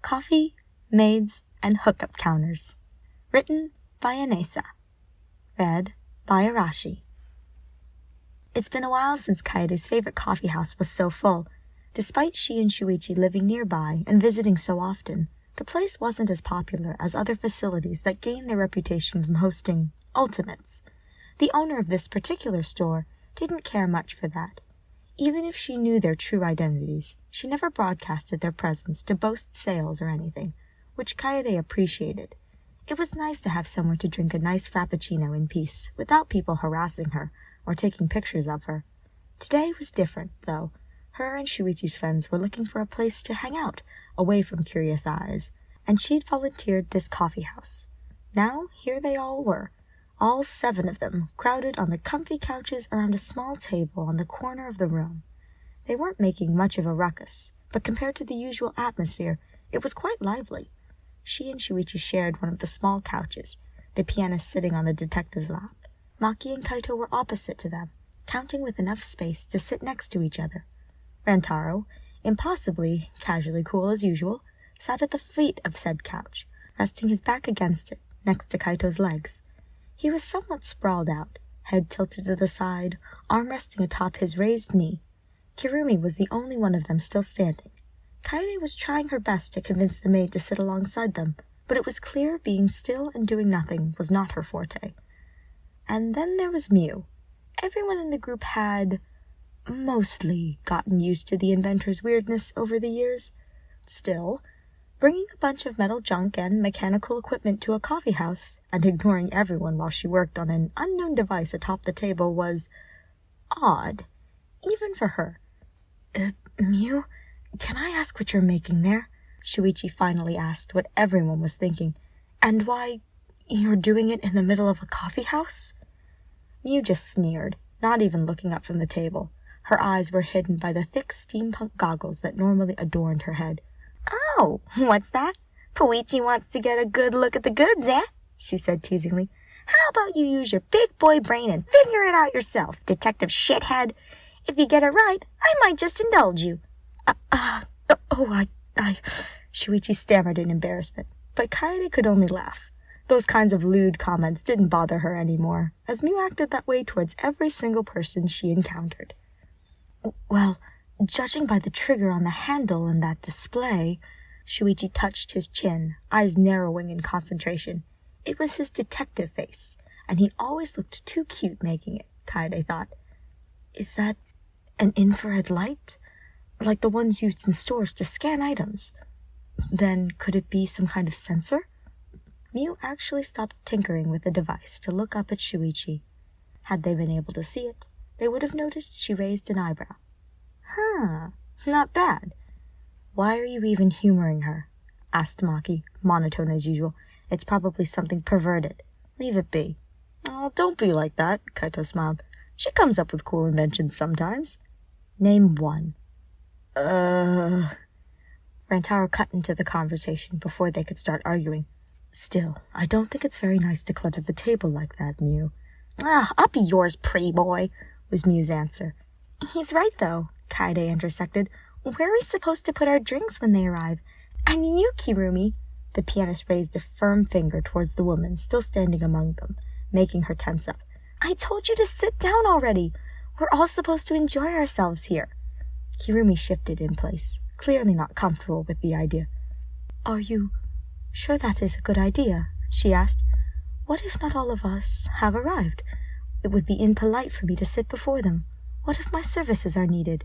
Coffee, Maids, and Hookup Counters. Written by Anesa. Read by Arashi. It's been a while since Kaede's favorite coffee house was so full. Despite she and Shuichi living nearby and visiting so often, the place wasn't as popular as other facilities that gained their reputation from hosting ultimates. The owner of this particular store didn't care much for that. Even if she knew their true identities, she never broadcasted their presence to boast sales or anything, which Kaede appreciated. It was nice to have somewhere to drink a nice frappuccino in peace, without people harassing her or taking pictures of her. Today was different, though. Her and Shuichi's friends were looking for a place to hang out, away from curious eyes, and she'd volunteered this coffee house. Now, here they all were, all 7 of them, crowded on the comfy couches around a small table on the corner of the room. They weren't making much of a ruckus, but compared to the usual atmosphere, it was quite lively. She and Shuichi shared one of the small couches, the pianist sitting on the detective's lap. Maki and Kaito were opposite to them, counting with enough space to sit next to each other. Rantaro, impossibly casually cool as usual, sat at the feet of said couch, resting his back against it, next to Kaito's legs. He was somewhat sprawled out, head tilted to the side, arm resting atop his raised knee. Kirumi was the only one of them still standing. Kaede was trying her best to convince the maid to sit alongside them, but it was clear being still and doing nothing was not her forte. And then there was Miu. Everyone in the group had mostly gotten used to the inventor's weirdness over the years. Still, bringing a bunch of metal junk and mechanical equipment to a coffee house and ignoring everyone while she worked on an unknown device atop the table was odd, even for her. Miu, can I ask what you're making there? Shuichi finally asked what everyone was thinking. And why you're doing it in the middle of a coffee house? Miu just sneered, not even looking up from the table. Her eyes were hidden by the thick steampunk goggles that normally adorned her head. "Oh, what's that? Puichi wants to get a good look at the goods, eh?" she said teasingly. "How about you use your big boy brain and figure it out yourself, detective shithead? If you get it right, I might just indulge you." Shuichi stammered in embarrassment, but Kaede could only laugh. Those kinds of lewd comments didn't bother her anymore, as Miu acted that way towards every single person she encountered. "Well, judging by the trigger on the handle and that display," Shuichi touched his chin, eyes narrowing in concentration. It was his detective face, and he always looked too cute making it, Kaede thought. "Is that an infrared light? Like the ones used in stores to scan items? Then could it be some kind of sensor?" Miu actually stopped tinkering with the device to look up at Shuichi. Had they been able to see it, they would have noticed she raised an eyebrow. "Huh, not bad." "Why are you even humoring her?" asked Maki, monotone as usual. "It's probably something perverted. Leave it be." "Oh, don't be like that," Kaito smiled. "She comes up with cool inventions sometimes." "Name one." Rantaro cut into the conversation before they could start arguing. "Still, I don't think it's very nice to clutter the table like that, Miu." "Up yours, pretty boy," was Miu's answer. "He's right, though," Kaede intersected. "Where are we supposed to put our drinks when they arrive? And you, Kirumi," the pianist raised a firm finger towards the woman still standing among them, making her tense up. "I told you to sit down already. We're all supposed to enjoy ourselves here." Kirumi shifted in place, clearly not comfortable with the idea. "Are you sure that is a good idea?" she asked. "What if not all of us have arrived? It would be impolite for me to sit before them. What if my services are needed?"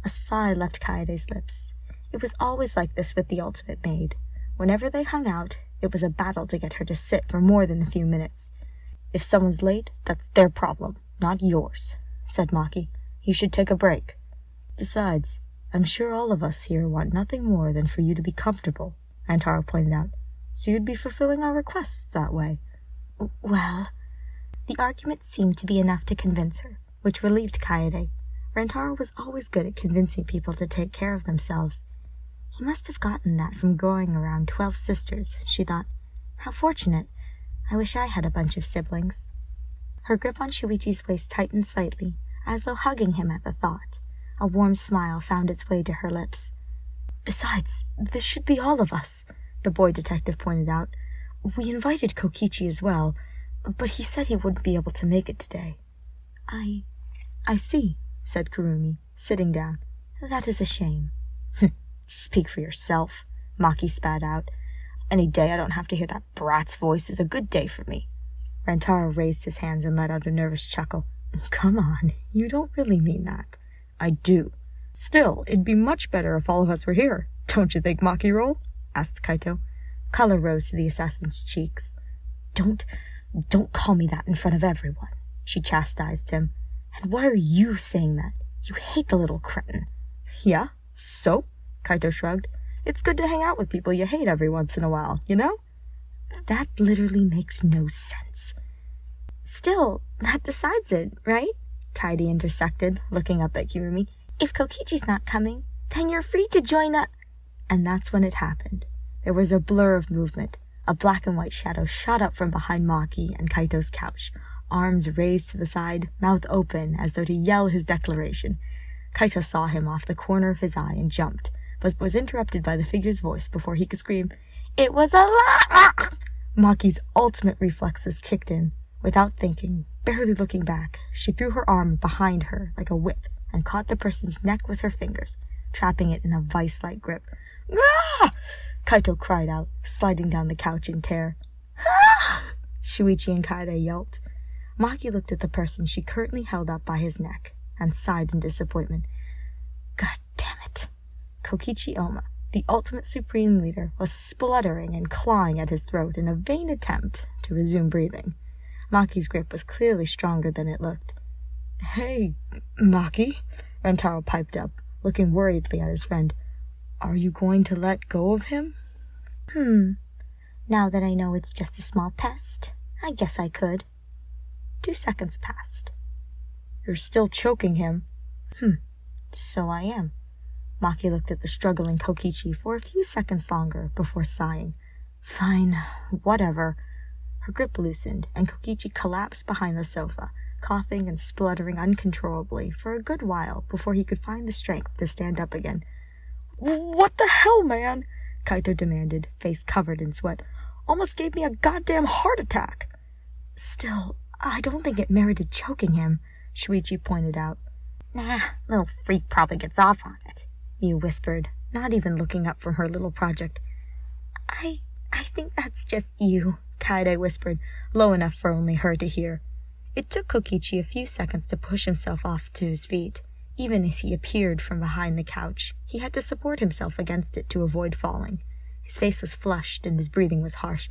A sigh left Kaede's lips. It was always like this with the ultimate maid. Whenever they hung out, it was a battle to get her to sit for more than a few minutes. "If someone's late, that's their problem, not yours," said Maki. "You should take a break. Besides, I'm sure all of us here want nothing more than for you to be comfortable," Rantaro pointed out. "So you'd be fulfilling our requests that way." "Well..." The argument seemed to be enough to convince her, which relieved Kaede. Rantaro was always good at convincing people to take care of themselves. He must have gotten that from growing around 12 sisters, she thought. How fortunate. I wish I had a bunch of siblings. Her grip on Shuichi's waist tightened slightly, as though hugging him at the thought. A warm smile found its way to her lips. Besides, this should be all of us, the boy detective pointed out. We invited Kokichi as well, but he said he wouldn't be able to make it today. I see, said Kurumi, sitting down. That is a shame. Speak for yourself, Maki spat out. Any day I don't have to hear that brat's voice is a good day for me. Rentaro raised his hands and let out a nervous chuckle. Come on, you don't really mean that. I do. Still, it'd be much better if all of us were here, don't you think, Maki-roll? Asked Kaito. Color rose to the assassin's cheeks. Don't call me that in front of everyone, she chastised him. And why are you saying that? You hate the little cretin. Yeah, so? Kaito shrugged. It's good to hang out with people you hate every once in a while, you know? That literally makes no sense. Still, that decides it, right? Kaede intersected, looking up at Kurumi. If Kokichi's not coming, then you're free to join us. And that's when it happened. There was a blur of movement. A black and white shadow shot up from behind Maki and Kaito's couch, arms raised to the side, mouth open as though to yell his declaration. Kaito saw him off the corner of his eye and jumped, but was interrupted by the figure's voice before he could scream, "It was a lie!" Maki's ultimate reflexes kicked in. Without thinking, barely looking back, she threw her arm behind her like a whip and caught the person's neck with her fingers, trapping it in a vice-like grip. "Ah!" Kaito cried out, sliding down the couch in terror. "Ah!" Shuichi and Kaede yelped. Maki looked at the person she currently held up by his neck and sighed in disappointment. God damn it. Kokichi Oma, the ultimate supreme leader, was spluttering and clawing at his throat in a vain attempt to resume breathing. Maki's grip was clearly stronger than it looked. "Hey, Maki," Rentaro piped up, looking worriedly at his friend. "Are you going to let go of him?" Now that I know it's just a small pest, I guess I could. 2 seconds passed. "You're still choking him." So I am." Maki looked at the struggling Kokichi for a few seconds longer before sighing. "Fine, whatever." Her grip loosened, and Kokichi collapsed behind the sofa, coughing and spluttering uncontrollably for a good while before he could find the strength to stand up again. "What the hell, man?" Kaito demanded, face covered in sweat. "Almost gave me a goddamn heart attack." "Still, I don't think it merited choking him," Shuichi pointed out. "Nah, little freak probably gets off on it," Miu whispered, not even looking up from her little project. I think that's just you," Kaede whispered, low enough for only her to hear. It took Kokichi a few seconds to push himself off to his feet. Even as he appeared from behind the couch, he had to support himself against it to avoid falling. His face was flushed and his breathing was harsh.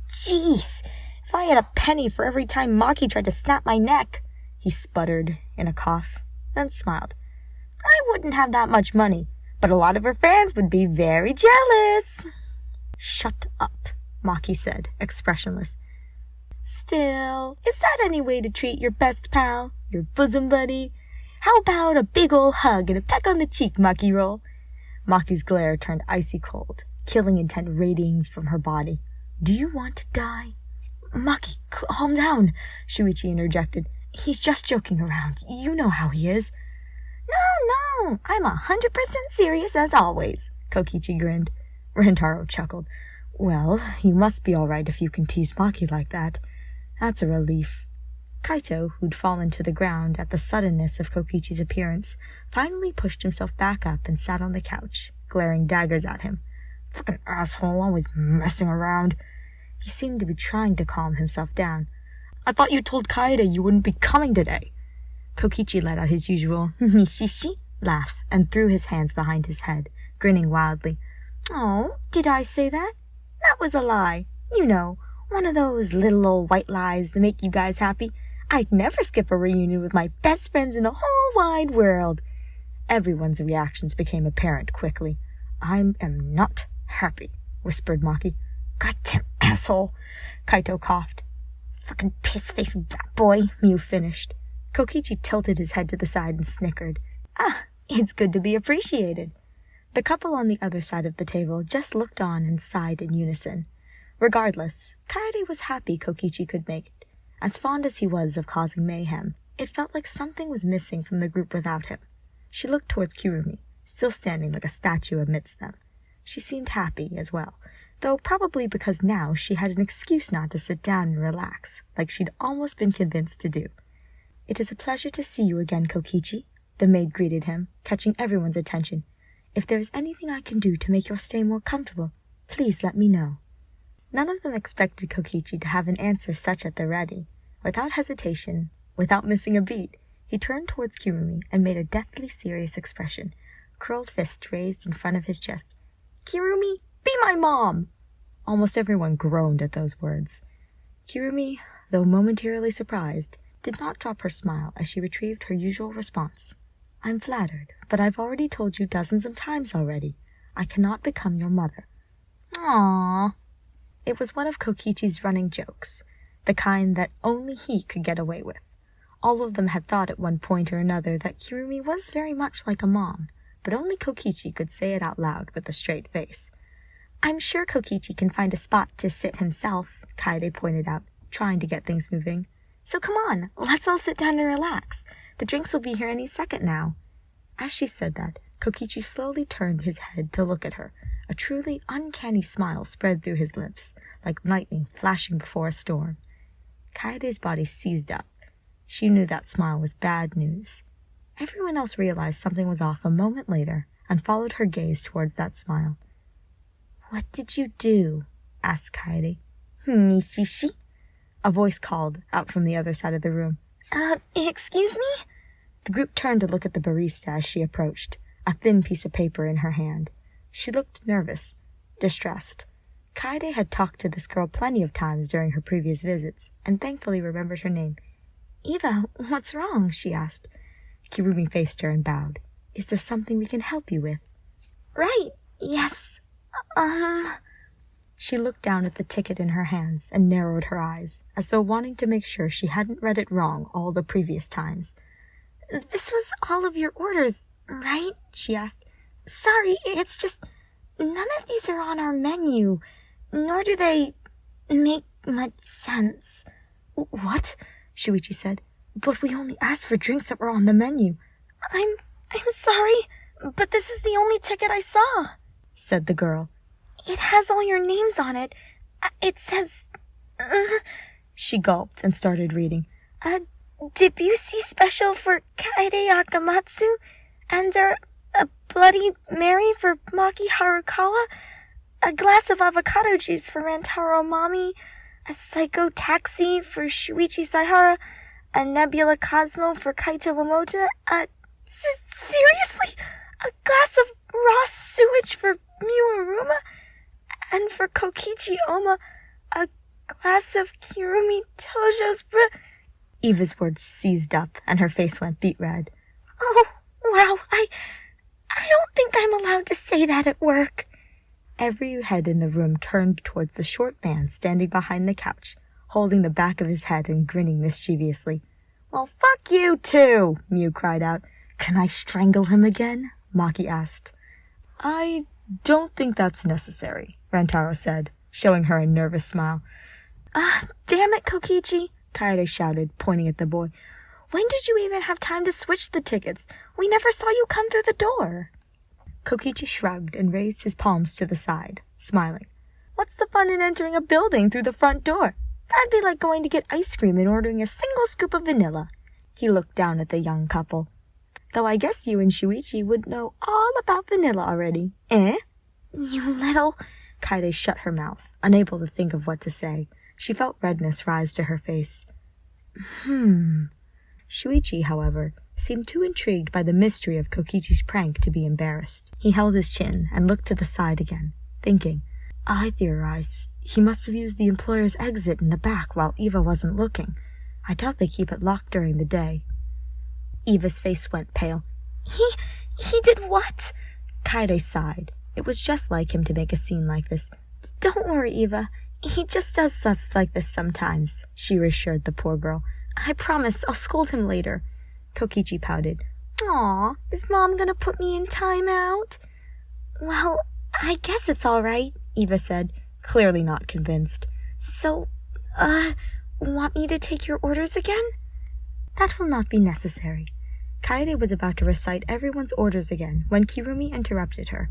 "Jeez, if I had a penny for every time Maki tried to snap my neck," he sputtered in a cough, then smiled. "I wouldn't have that much money, but a lot of her fans would be very jealous." "Shut up," Maki said, expressionless. "Still, is that any way to treat your best pal, your bosom buddy? How about a big ol' hug and a peck on the cheek, Maki-roll?" Maki's glare turned icy cold, killing intent radiating from her body. "Do you want to die?" "Maki, calm down," Shuichi interjected. "He's just joking around. You know how he is." No, I'm 100% serious as always," Kokichi grinned. Rentaro chuckled. "Well, you must be all right if you can tease Maki like that. That's a relief." Kaito, who'd fallen to the ground at the suddenness of Kokichi's appearance, finally pushed himself back up and sat on the couch, glaring daggers at him. "Fucking asshole, always messing around." He seemed to be trying to calm himself down. "I thought you told Kaede you wouldn't be coming today." Kokichi let out his usual nishishi laugh and threw his hands behind his head, grinning wildly. "Oh, did I say that? That was a lie. You know, one of those little old white lies that make you guys happy. I'd never skip a reunion with my best friends in the whole wide world." Everyone's reactions became apparent quickly. "I am not happy," whispered Maki. "Goddamn asshole," Kaito coughed. "Fucking piss-faced rat boy," Miu finished. Kokichi tilted his head to the side and snickered. It's good to be appreciated." The couple on the other side of the table just looked on and sighed in unison. Regardless, Kaede was happy Kokichi could make it. As fond as he was of causing mayhem, it felt like something was missing from the group without him. She looked towards Kurumi, still standing like a statue amidst them. She seemed happy as well, though probably because now she had an excuse not to sit down and relax, like she'd almost been convinced to do. "It is a pleasure to see you again, Kokichi," the maid greeted him, catching everyone's attention. "If there is anything I can do to make your stay more comfortable, please let me know." None of them expected Kokichi to have an answer such at the ready. Without hesitation, without missing a beat, he turned towards Kirumi and made a deathly serious expression, curled fist raised in front of his chest. "Kirumi, be my mom!" Almost everyone groaned at those words. Kirumi, though momentarily surprised, did not drop her smile as she retrieved her usual response. "I'm flattered, but I've already told you dozens of times already. I cannot become your mother." Aww. It was one of Kokichi's running jokes, the kind that only he could get away with. All of them had thought at one point or another that Kirumi was very much like a mom, but only Kokichi could say it out loud with a straight face. "I'm sure Kokichi can find a spot to sit himself," Kaede pointed out, trying to get things moving. "So come on, let's all sit down and relax. The drinks will be here any second now." As she said that, Kokichi slowly turned his head to look at her. A truly uncanny smile spread through his lips, like lightning flashing before a storm. Kaede's body seized up. She knew that smile was bad news. Everyone else realized something was off a moment later and followed her gaze towards that smile. "What did you do?" asked Kaede. "Nishishi?" A voice called out from the other side of the room. Excuse me?" The group turned to look at the barista as she approached, a thin piece of paper in her hand. She looked nervous, distressed. Kaede had talked to this girl plenty of times during her previous visits, and thankfully remembered her name. "Eva, what's wrong?" she asked. Kirumi faced her and bowed. "Is there something we can help you with?" "Right, yes, She looked down at the ticket in her hands and narrowed her eyes, as though wanting to make sure she hadn't read it wrong all the previous times. "This was all of your orders, right?" she asked. "Sorry, it's just none of these are on our menu, nor do they make much sense." "What?" Shuichi said. "But we only asked for drinks that were on the menu." I'm sorry, but this is the only ticket I saw," said the girl. "It has all your names on it. It says..." She gulped and started reading. "Debussy special for Kaede Akamatsu, and a Bloody Mary for Maki Harukawa, a glass of avocado juice for Rantaro Mami, a Psycho Taxi for Shuichi Saihara, a Nebula Cosmo for Kaito Momota, seriously? A glass of raw sewage for Miuruma, and for Kokichi Oma, a glass of Kirumi Tojo's Eva's words seized up, and her face went beet red. "Oh, wow, I don't think I'm allowed to say that at work." Every head in the room turned towards the short man standing behind the couch, holding the back of his head and grinning mischievously. "Well, fuck you too," Mew cried out. "Can I strangle him again?" Maki asked. "I don't think that's necessary," Rantaro said, showing her a nervous smile. Damn it, Kokichi," Kaede shouted, pointing at the boy. "When did you even have time to switch the tickets? We never saw you come through the door." Kokichi shrugged and raised his palms to the side, smiling. "What's the fun in entering a building through the front door? That'd be like going to get ice cream and ordering a single scoop of vanilla." He looked down at the young couple. "Though I guess you and Shuichi would know all about vanilla already, eh?" "You little..." Kaede shut her mouth, unable to think of what to say. She felt redness rise to her face. Shuichi, however, seemed too intrigued by the mystery of Kokichi's prank to be embarrassed. He held his chin and looked to the side again, thinking, "I theorize he must have used the employer's exit in the back while Eva wasn't looking. I doubt they keep it locked during the day." Eva's face went pale. He did what?" Kaede sighed. It was just like him to make a scene like this. "Don't worry, Eva. He just does stuff like this sometimes," she reassured the poor girl. "I promise I'll scold him later." Kokichi pouted. "Aw, is Mom gonna put me in timeout?" "Well, I guess it's all right," Eva said, clearly not convinced. "So, want me to take your orders again?" "That will not be necessary." Kaede was about to recite everyone's orders again when Kirumi interrupted her.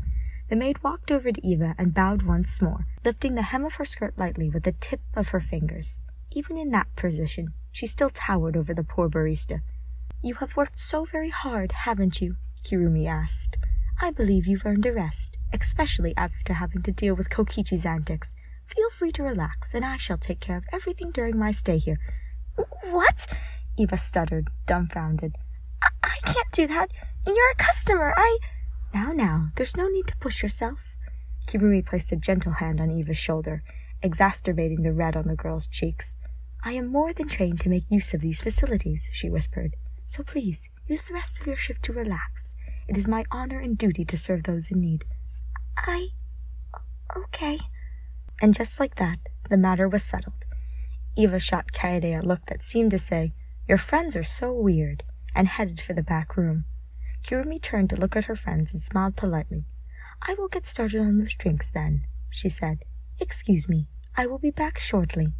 The maid walked over to Eva and bowed once more, lifting the hem of her skirt lightly with the tip of her fingers. Even in that position, she still towered over the poor barista. "You have worked so very hard, haven't you?" Kirumi asked. "I believe you've earned a rest, especially after having to deal with Kokichi's antics. Feel free to relax, and I shall take care of everything during my stay here." "What?" Eva stuttered, dumbfounded. I can't do that. You're a customer. Now, there's no need to push yourself." Kirumi placed a gentle hand on Eva's shoulder, exacerbating the red on the girl's cheeks. "I am more than trained to make use of these facilities," she whispered. "So please, use the rest of your shift to relax. It is my honor and duty to serve those in need." Okay. And just like that, the matter was settled. Eva shot Kaede a look that seemed to say, "Your friends are so weird," and headed for the back room. Kirumi turned to look at her friends and smiled politely. "I will get started on those drinks then," she said. "Excuse me, I will be back shortly."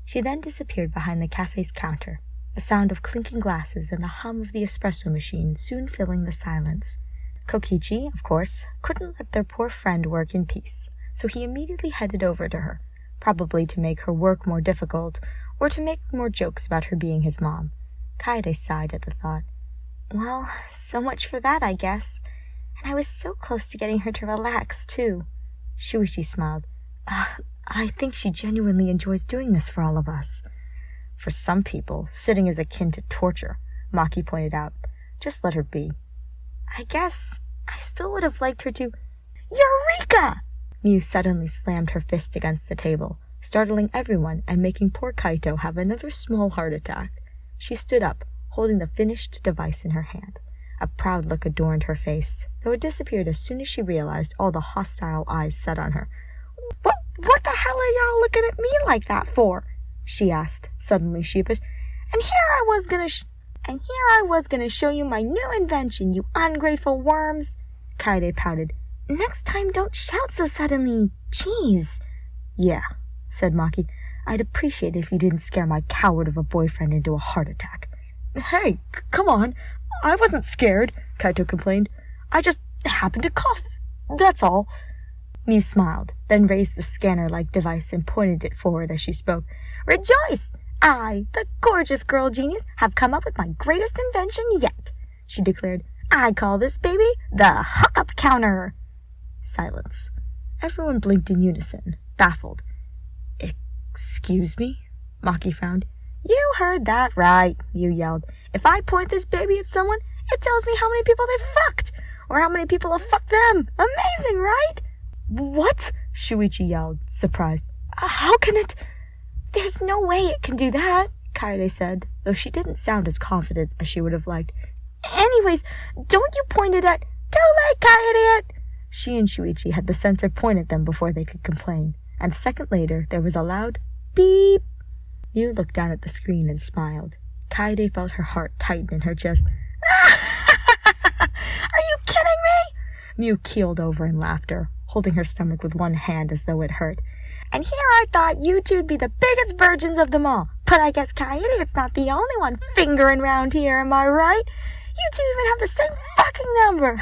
She then disappeared behind the cafe's counter, the sound of clinking glasses and the hum of the espresso machine soon filling the silence. Kokichi, of course, couldn't let their poor friend work in peace, so he immediately headed over to her, probably to make her work more difficult, or to make more jokes about her being his mom. Kaede sighed at the thought. "Well, so much for that, I guess. And I was so close to getting her to relax, too." Shuichi smiled. I think she genuinely enjoys doing this for all of us." "For some people, sitting is akin to torture," Maki pointed out. "Just let her be." "I guess I still would have liked her to—" "Eureka!" Miu suddenly slammed her fist against the table, startling everyone and making poor Kaito have another small heart attack. She stood up, holding the finished device in her hand. A proud look adorned her face, though it disappeared as soon as she realized all the hostile eyes set on her. What the hell are y'all looking at me like that for?" she asked, suddenly sheepish. And here I was gonna show you my new invention, you ungrateful worms." Kaede pouted. "Next time, don't shout so suddenly. Jeez." "Yeah," said Maki. "I'd appreciate it if you didn't scare my coward of a boyfriend into a heart attack." "Hey, come on. I wasn't scared," Kaito complained. "I just happened to cough. That's all." Miu smiled, then raised the scanner-like device and pointed it forward as she spoke. "Rejoice! I, the gorgeous girl genius, have come up with my greatest invention yet," she declared. "I call this baby the Hookup counter." Silence. Everyone blinked in unison, baffled. "Excuse me?" Maki frowned. "You heard that right," Miu yelled. "If I point this baby at someone, it tells me how many people they've fucked, or how many people have fucked them. Amazing, right?" "What?" Shuichi yelled, surprised. "How can it—" "There's no way it can do that," Kaede said, though she didn't sound as confident as she would have liked. "Anyways, don't you point it at— Too late, Kaede!" She and Shuichi had the sensor point at them before they could complain, and a second later there was a loud beep. Miu looked down at the screen and smiled. Kaede felt her heart tighten in her chest. "Are you kidding me?" Miu keeled over in laughter, holding her stomach with one hand as though it hurt. "And here I thought you two'd be the biggest virgins of them all. But I guess Kaede it's not the only one fingering round here, am I right? You two even have the same fucking number."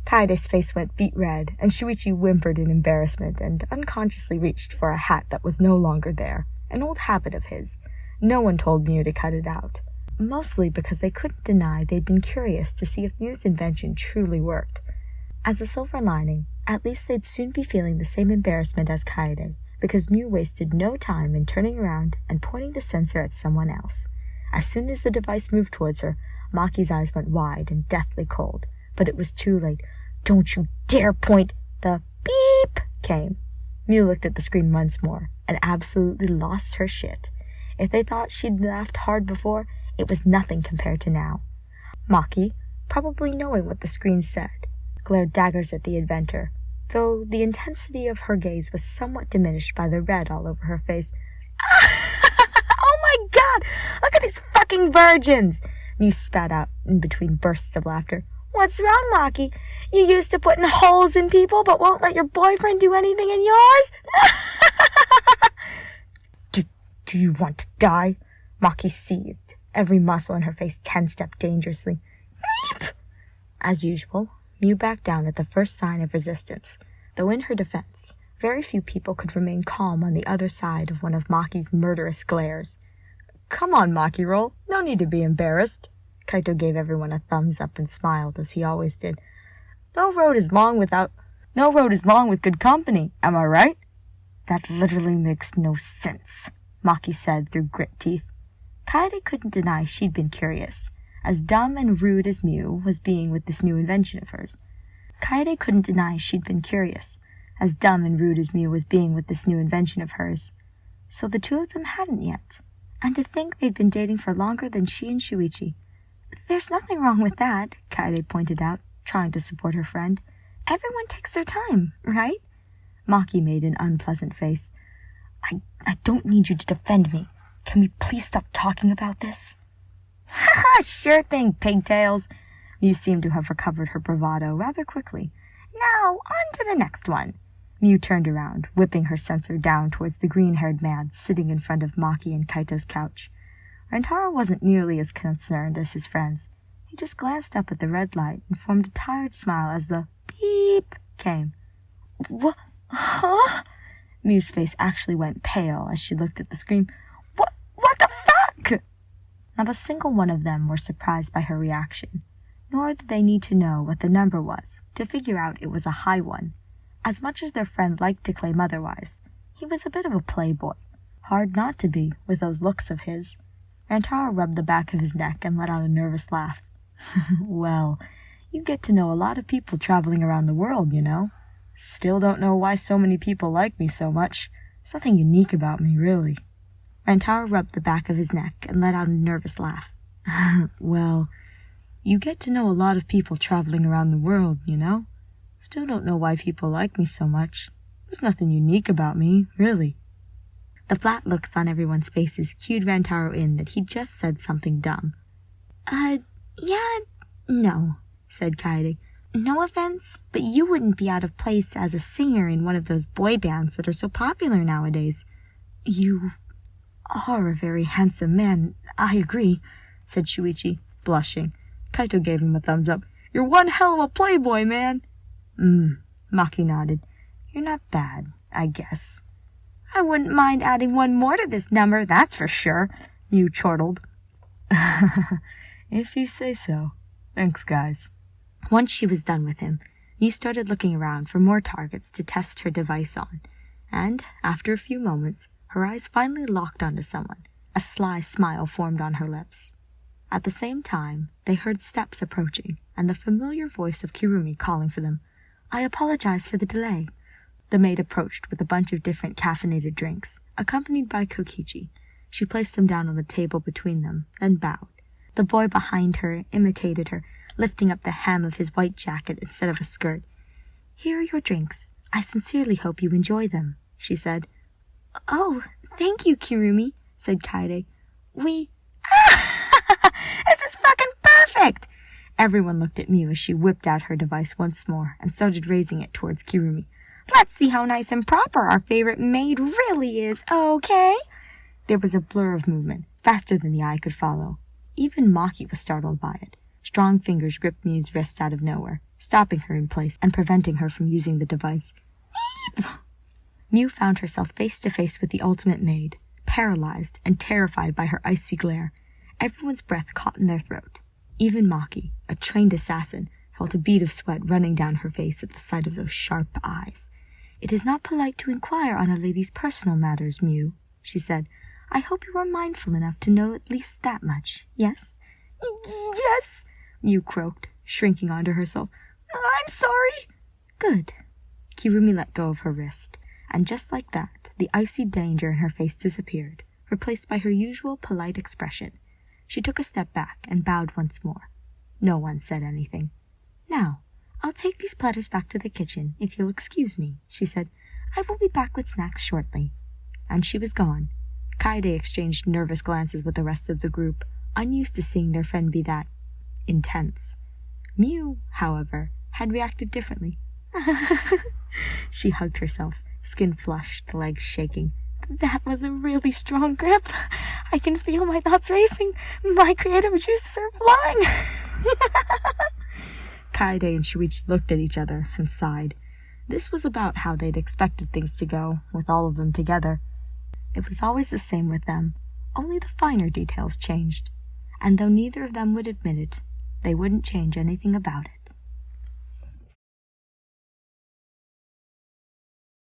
Kaede's face went beet red, and Shuichi whimpered in embarrassment and unconsciously reached for a hat that was no longer there, an old habit of his. No one told Miu to cut it out, mostly because they couldn't deny they'd been curious to see if Miu's invention truly worked. As a silver lining, at least they'd soon be feeling the same embarrassment as Kaede, because Miu wasted no time in turning around and pointing the sensor at someone else. As soon as the device moved towards her, Maki's eyes went wide and deathly cold, but it was too late. "Don't you dare point!" The beep came. Miu looked at the screen once more and absolutely lost her shit. If they thought she'd laughed hard before, it was nothing compared to now. Maki, probably knowing what the screen said, glared daggers at the inventor, though the intensity of her gaze was somewhat diminished by the red all over her face. "Oh my god! Look at these fucking virgins!" Miu spat out in between bursts of laughter. "What's wrong, Maki? You used to putting holes in people, but won't let your boyfriend do anything in yours?" Do you want to die?" Maki seethed, every muscle in her face tensed up dangerously. Meep! As usual, Mew backed down at the first sign of resistance, though in her defense, very few people could remain calm on the other side of one of Maki's murderous glares. "Come on, Maki Roll. No need to be embarrassed." Kaito gave everyone a thumbs up and smiled, as he always did. No road is long with good company, am I right?" "That literally makes no sense," Maki said through grit teeth. Kaede couldn't deny she'd been curious, as dumb and rude as Mew was being with this new invention of hers. So the two of them hadn't yet. And to think they'd been dating for longer than she and Shuichi. "There's nothing wrong with that," Kaede pointed out, trying to support her friend. "Everyone takes their time, right?" Maki made an unpleasant face. I don't need you to defend me. Can we please stop talking about this?" "Haha, sure thing, pigtails." Mew seemed to have recovered her bravado rather quickly. "Now, on to the next one." Mew turned around, whipping her sensor down towards the green-haired man sitting in front of Maki and Kaito's couch. Rantaro wasn't nearly as concerned as his friends. He just glanced up at the red light and formed a tired smile as the beep came. "What? Huh?" Mew's face actually went pale as she looked at the screen. What the fuck?" Not a single one of them were surprised by her reaction, nor did they need to know what the number was to figure out it was a high one. As much as their friend liked to claim otherwise, he was a bit of a playboy. Hard not to be, with those looks of his. Rantaro rubbed the back of his neck and let out a nervous laugh. "Well, you get to know a lot of people traveling around the world, you know. Still don't know why so many people like me so much. There's nothing unique about me, really." Rantaro rubbed the back of his neck and let out a nervous laugh. "Well, you get to know a lot of people traveling around the world, you know. Still don't know why people like me so much. There's nothing unique about me, really." The flat looks on everyone's faces cued Rantaro in that he'd just said something dumb. Yeah, no," said Kaede. "No offense, but you wouldn't be out of place as a singer in one of those boy bands that are so popular nowadays." "You are a very handsome man, I agree," said Shuichi, blushing. Kaito gave him a thumbs up. "You're one hell of a playboy, man." Maki nodded. "You're not bad, I guess." "I wouldn't mind adding one more to this number, that's for sure," Mew chortled. "If you say so. Thanks, guys." Once she was done with him, Mew started looking around for more targets to test her device on, and, after a few moments, her eyes finally locked onto someone. A sly smile formed on her lips. At the same time, they heard steps approaching, and the familiar voice of Kirumi calling for them. "I apologize for the delay." The maid approached with a bunch of different caffeinated drinks, accompanied by Kokichi. She placed them down on the table between them, then bowed. The boy behind her imitated her, lifting up the hem of his white jacket instead of a skirt. "Here are your drinks. I sincerely hope you enjoy them," she said. "Oh, thank you, Kirumi," said Kaede. "We..." "This is fucking perfect!" Everyone looked at Mew as she whipped out her device once more and started raising it towards Kirumi. "Let's see how nice and proper our favorite maid really is, okay?" There was a blur of movement, faster than the eye could follow. Even Maki was startled by it. Strong fingers gripped Mew's wrist out of nowhere, stopping her in place and preventing her from using the device. Mew found herself face to face with the ultimate maid, paralyzed and terrified by her icy glare. Everyone's breath caught in their throat. Even Maki, a trained assassin, felt a bead of sweat running down her face at the sight of those sharp eyes. "It is not polite to inquire on a lady's personal matters, Mew," she said. "I hope you are mindful enough to know at least that much, yes?" "Yes," Mew croaked, shrinking onto herself. "I'm sorry." "Good." Kirumi let go of her wrist, and just like that, the icy danger in her face disappeared, replaced by her usual polite expression. She took a step back and bowed once more. No one said anything. "Now, I'll take these platters back to the kitchen, if you'll excuse me," she said. "I will be back with snacks shortly." And she was gone. Kaede exchanged nervous glances with the rest of the group, unused to seeing their friend be that intense. Mew, however, had reacted differently. She hugged herself, skin flushed, legs shaking. That was a really strong grip. I can feel my thoughts racing. My creative juices are flying. Kaede and Shuichi looked at each other and sighed. This was about how they'd expected things to go, with all of them together. It was always the same with them, only the finer details changed. And though neither of them would admit it, they wouldn't change anything about it.